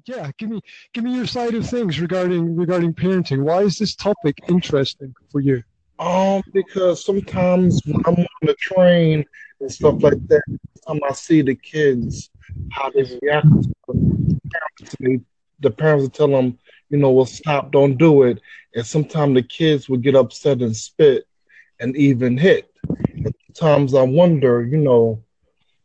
Yeah, give me your side of things regarding parenting. Why is this topic interesting for you? Because sometimes when I'm on the train and stuff like that, I see the kids how they react to me. The parents will tell them, well, stop, don't do it, and sometimes the kids would get upset and spit and even hit. And sometimes I wonder,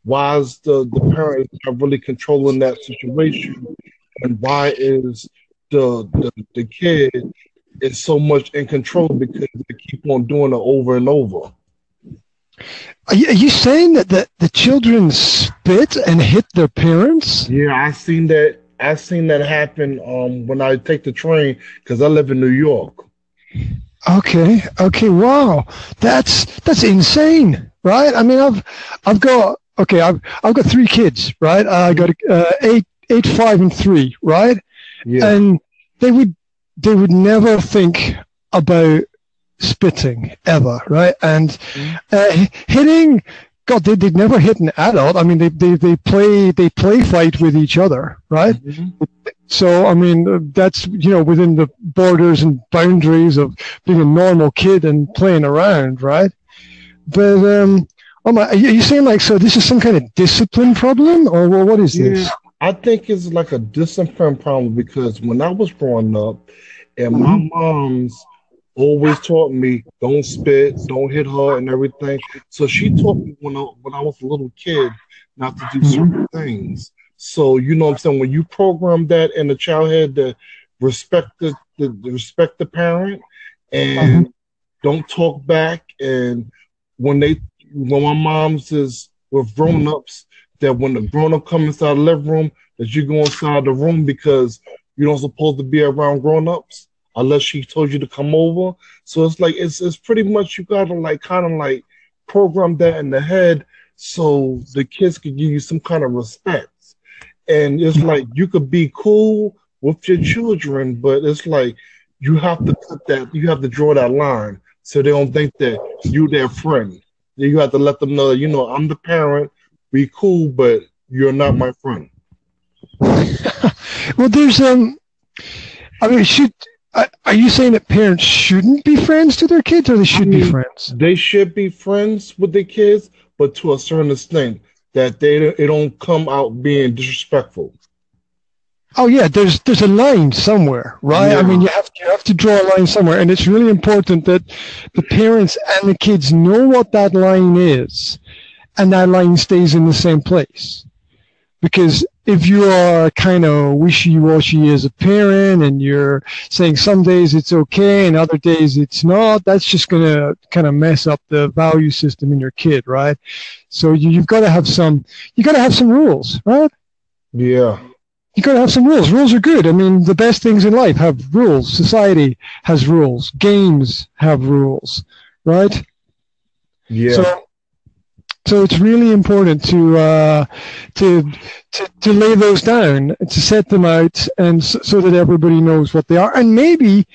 why is the parent not really controlling that situation, and why is the kid is so much in control because they keep on doing it over and over. Are you saying that the children spit and hit their parents? Yeah, I seen that. I seen that happen when I take the train because I live in New York. Okay. Wow, that's insane, right? I mean, I've got 3 kids, right? I got 8, 5, and 3, right? Yeah. And they would never think about spitting ever, right? And hitting, God, they'd never hit an adult. I mean, they play fight with each other, right? Mm-hmm. So, I mean, that's, within the borders and boundaries of being a normal kid and playing around, right? But, are you saying so this is some kind of discipline problem, or what is this? I think it's like a discipline problem because when I was growing up, and my mom's always taught me don't spit, don't hit her, and everything. So she taught me when I was a little kid not to do certain things. So you know what I'm saying, when you program that in the child head to respect the parent and don't talk back, and when my mom's is with grown ups, that when the grown up comes inside the living room, that you go inside the room because you're not supposed to be around grown ups unless she told you to come over. So it's like it's pretty much you gotta kind of program that in the head so the kids could give you some kind of respect. And it's like you could be cool with your children, but it's like you have to draw that line so they don't think that you're their friend. You have to let them know that, I'm the parent, be cool, but you're not my friend. Well, there's are you saying that parents shouldn't be friends to their kids, or they should be friends? They should be friends with their kids, but to a certain extent, that they don't come out being disrespectful. Oh yeah, there's a line somewhere, right? Yeah. I mean, you have to draw a line somewhere, and it's really important that the parents and the kids know what that line is, and that line stays in the same place. Because if you are kind of wishy-washy as a parent and you're saying some days it's okay and other days it's not, that's just going to kind of mess up the value system in your kid, right? So you've got to have some rules, right? Yeah. You got to have some rules. Rules are good. I mean, the best things in life have rules. Society has rules. Games have rules, right? Yeah. So it's really important to lay those down, to set them out, and so that everybody knows what they are, and maybe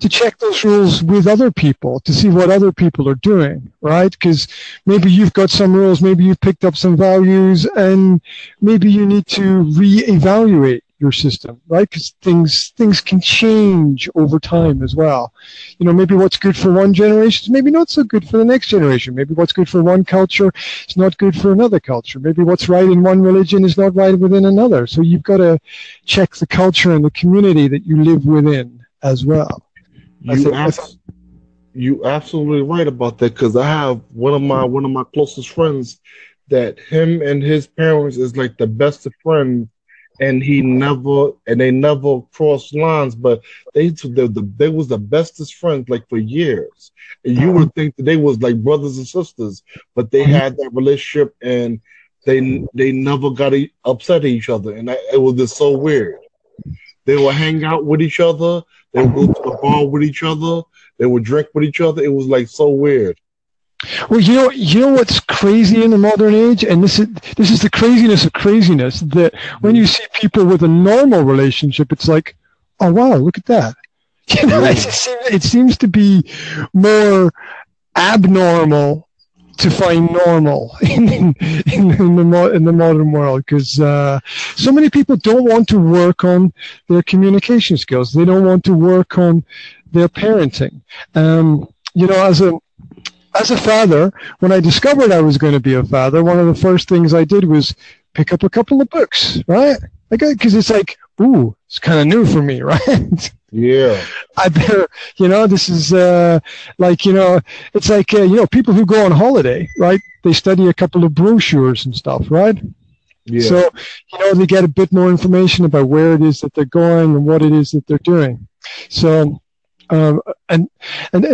to check those rules with other people to see what other people are doing, right? Because maybe you've got some rules, maybe you've picked up some values, and maybe you need to reevaluate your system, right? Because things can change over time as well. Maybe what's good for one generation is maybe not so good for the next generation. Maybe what's good for one culture is not good for another culture. Maybe what's right in one religion is not right within another. So you've got to check the culture and the community that you live within as well. You absolutely right about that, because I have one of my closest friends that him and his parents is like the best of friends. And they never crossed lines, but they was the bestest friends for years. And you would think that they was like brothers and sisters, but they had that relationship and they never got upset at each other, and it was just so weird. They would hang out with each other, they would go to the bar with each other, they would drink with each other. It was so weird. Well, you know what's crazy in the modern age, and this is the craziness of craziness, that when you see people with a normal relationship, it's like, oh wow, look at that. It seems to be more abnormal to find normal in the modern world, because so many people don't want to work on their communication skills. They don't want to work on their parenting. You know, as a father, when I discovered I was going to be a father, one of the first things I did was pick up a couple of books, right? Because it's like, ooh, it's kind of new for me, right? Yeah. I better, you know, this is like, you know, it's like, you know, people who go on holiday, right? They study a couple of brochures and stuff, right? Yeah. So, you know, they get a bit more information about where it is that they're going and what it is that they're doing. So, and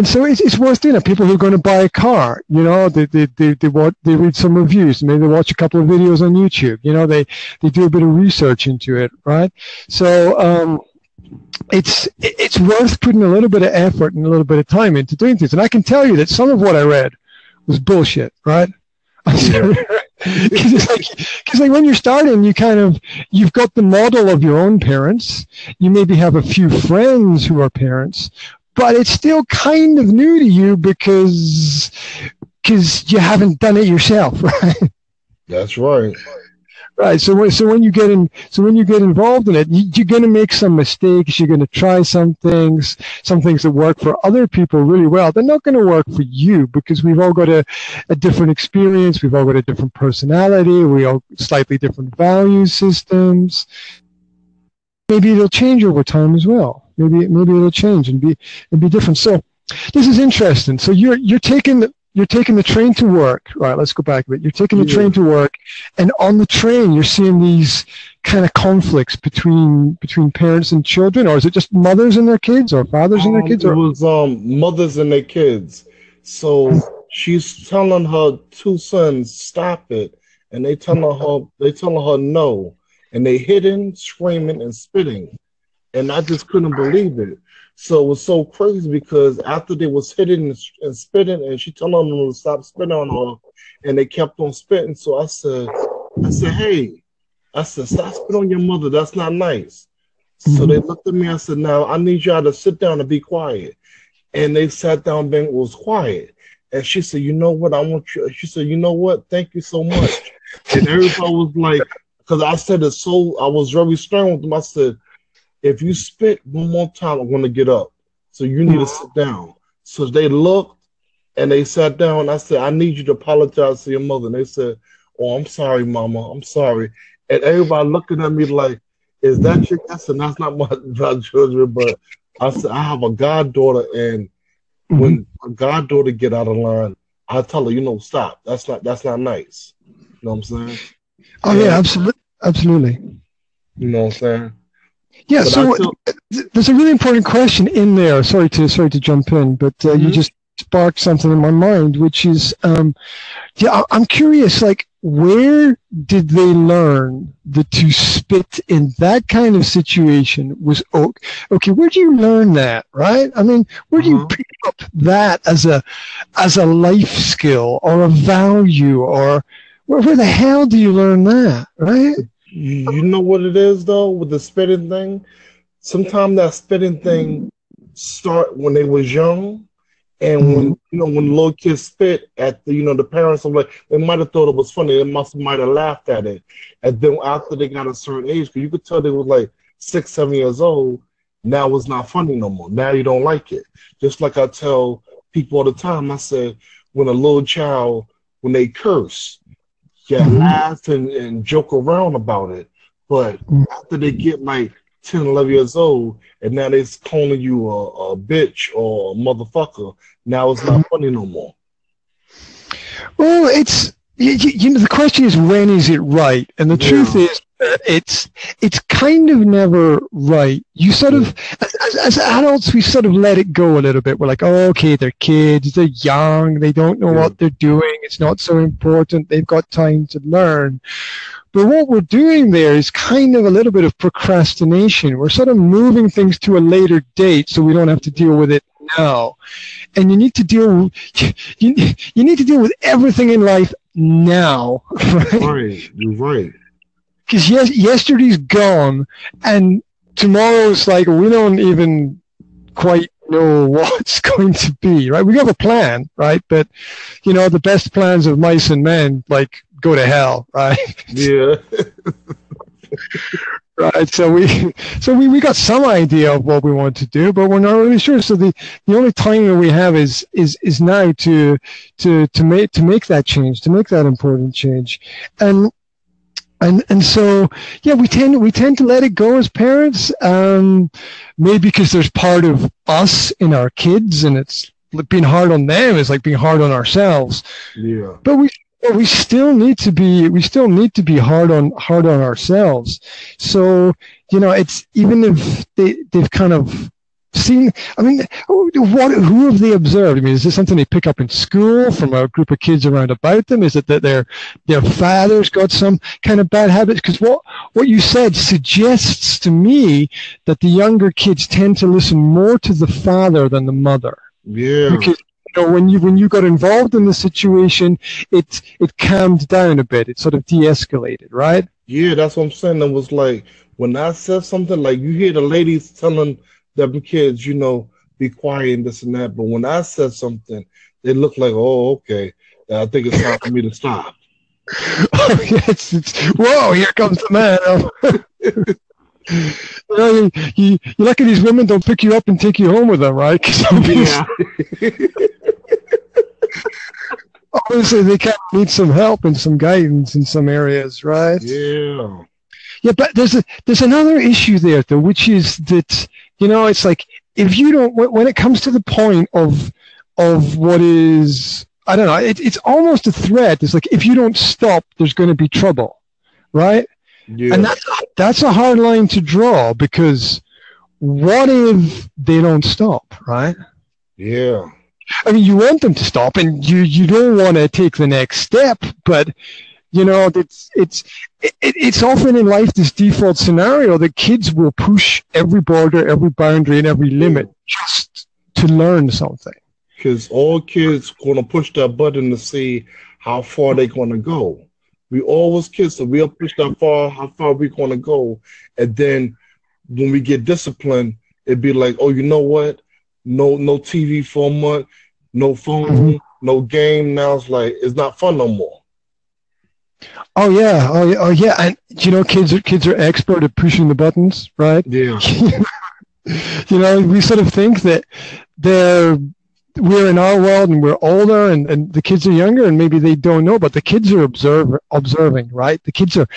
so it's worth doing it. People who are going to buy a car, you know, they read some reviews, maybe they watch a couple of videos on YouTube, you know, they do a bit of research into it, right? So, it's worth putting a little bit of effort and a little bit of time into doing things. And I can tell you that some of what I read was bullshit, right? Because like when you're starting, you've got the model of your own parents. You maybe have a few friends who are parents, but it's still kind of new to you because you haven't done it yourself, right? That's right. Right. So when you get involved in it, you're going to make some mistakes. You're going to try some things that work for other people really well. They're not going to work for you, because we've all got a different experience. We've all got a different personality. We all slightly different value systems. Maybe it'll change over time as well. Maybe it'll change and be different. So this is interesting. So you're taking the train to work. Right, let's go back a bit. You're taking the train to work, and on the train, you're seeing these kind of conflicts between parents and children, or is it just mothers and their kids, or fathers and their kids? Or? It was mothers and their kids. So she's telling her two sons, stop it, and they telling her no, and they hitting, screaming, and spitting, and I just couldn't believe it. So it was so crazy, because after they was hitting and spitting, and she telling them to stop spitting on her, and they kept on spitting. So I said, hey, stop spitting on your mother. That's not nice. So they looked at me. I said, now I need y'all to sit down and be quiet. And they sat down and was quiet. And she said, you know what? She said, you know what? Thank you so much. And everybody was like, because I said it so, I was very stern with them. I said, if you spit one more time, I'm going to get up. So you need to sit down. So they looked and they sat down. I said, I need you to apologize to your mother. And they said, oh, I'm sorry, Mama. I'm sorry. And everybody looking at me like, is that your? I said, that's not my children. But I said, I have a goddaughter. And when a goddaughter get out of line, I tell her, you know, stop. That's not nice. You know what I'm saying? Oh, yeah, absolutely. Absolutely. You know what I'm saying? Yeah, but so there's a really important question in there. Sorry to jump in, but you just sparked something in my mind, which is, I'm curious, like, where did they learn that to spit in that kind of situation was okay? Where do you learn that, right? I mean, where do you pick up that as a life skill or a value, or where the hell do you learn that, right? You know what it is, though, with the spitting thing? Sometimes that spitting thing start when they was young, and when little kids spit at the parents are like, they might have thought it was funny, they might have laughed at it, and then after they got a certain age, because you could tell they was like 6, 7 years old, now it's not funny no more. Now you don't like it. Just like I tell people all the time, I said, when a little child, when they curse, laugh and joke around about it. But after they get like 10, 11 years old, and now they're calling you a bitch or a motherfucker, now it's not funny no more. Well, it's, the question is, when is it right? And the truth is that it's kind of never right. You sort of, as adults, we sort of let it go a little bit. We're like, oh, okay, they're kids, they're young, they don't know what they're doing, it's not so important, they've got time to learn. But what we're doing there is kind of a little bit of procrastination. We're sort of moving things to a later date so we don't have to deal with it now. And you need to deal with everything in life now. Right, you're right. Because yesterday's gone, and tomorrow's like, we don't even quite know what's going to be, right? We have a plan, right? But, the best plans of mice and men, like, go to hell, right? Yeah. Right. So we got some idea of what we want to do, but we're not really sure. So the only time that we have is now to make that change, to make that important change. And so, yeah, we tend to let it go as parents, maybe because there's part of us in our kids, and it's being hard on them is like being hard on ourselves. Yeah. But we still need to be hard on ourselves. So, it's even if they've kind of seen, I mean, who have they observed? I mean, is this something they pick up in school from a group of kids around about them? Is it that their father's got some kind of bad habits? Because what you said suggests to me that the younger kids tend to listen more to the father than the mother. Yeah. Because when you got involved in the situation, it calmed down a bit. It sort of de-escalated, right? Yeah, that's what I'm saying. It was like when I said something, like you hear the ladies telling them kids, be quiet and this and that. But when I said something, they look like, oh, okay, I think it's time for me to stop. Oh, yes, whoa, here comes the man. You lucky these women don't pick you up and take you home with them, right? Yeah. Obviously, they kind of need some help and some guidance in some areas, right? Yeah. Yeah, but there's another issue there, though, which is that, it's like if you don't, when it comes to the point of what is, I don't know, it's almost a threat. It's like if you don't stop, there's going to be trouble, right? Yeah. And that's a hard line to draw, because what if they don't stop, right? Yeah. I mean, you want them to stop, and you don't want to take the next step, but it's often in life this default scenario that kids will push every border, every boundary, and every limit just to learn something. Because all kids gonna push that button to see how far they're gonna go. We always kids, so we'll push how far we're gonna go, and then when we get disciplined, it'd be like, oh, you know what? No TV for a month, no phone, no game. Now it's like it's not fun no more. Oh yeah, and kids are expert at pushing the buttons, right? Yeah. We sort of think that we're in our world and we're older, and the kids are younger, and maybe they don't know, but the kids are observing, right? The kids are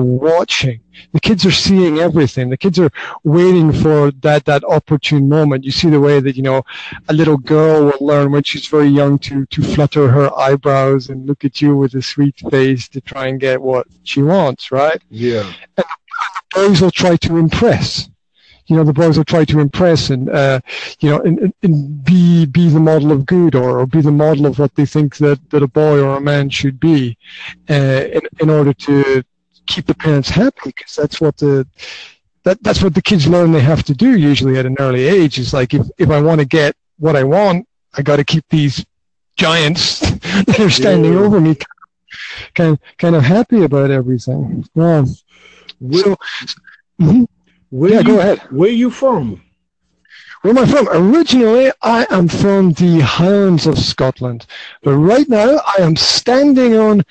watching. The kids are seeing everything. The kids are waiting for that opportune moment. You see the way that, a little girl will learn when she's very young to flutter her eyebrows and look at you with a sweet face to try and get what she wants, right? Yeah. And the boys will try to impress. The boys will try to impress and be the model of good, or be the model of what they think that a boy or a man should be, in order to keep the parents happy, because that's what the kids learn they have to do usually at an early age. Is like, if I want to get what I want, I got to keep these giants that are standing over me kind of happy about everything. Yeah. Go ahead. Where are you from? Where am I from? Originally, I am from the Highlands of Scotland, but right now I am standing on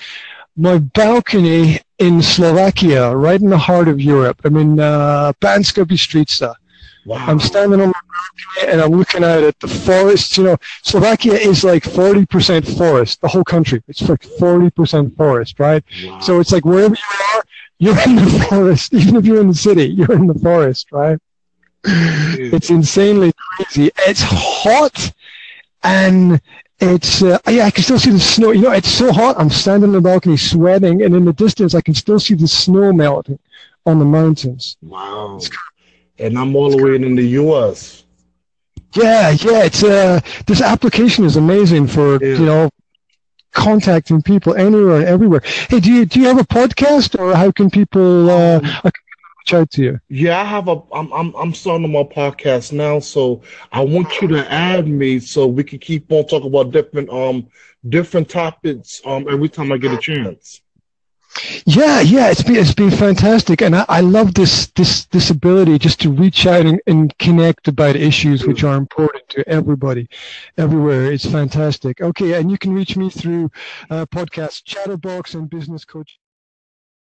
my balcony in Slovakia, right in the heart of Europe. I'm in Banska Bystrica. Wow. I'm standing on my balcony and I'm looking out at the forest. Slovakia is like 40% forest, the whole country. It's like 40% forest, right? Wow. So it's like wherever you are, you're in the forest. Even if you're in the city, you're in the forest, right? It's insanely crazy. It's hot, and it's I can still see the snow. It's so hot. I'm standing on the balcony sweating, and in the distance, I can still see the snow melting on the mountains. Wow! And I'm all the way in the U.S. Yeah. It's this application is amazing for contacting people anywhere and everywhere. Hey, do you have a podcast, or how can people reach out to you? Yeah, I have I'm starting my podcast now, so I want you to add me so we can keep on talking about different topics every time I get a chance. Yeah, it's been fantastic, and I love this ability just to reach out and connect about issues which are important to everybody, everywhere. It's fantastic. Okay, and you can reach me through podcast Chatterbox and Business Coach.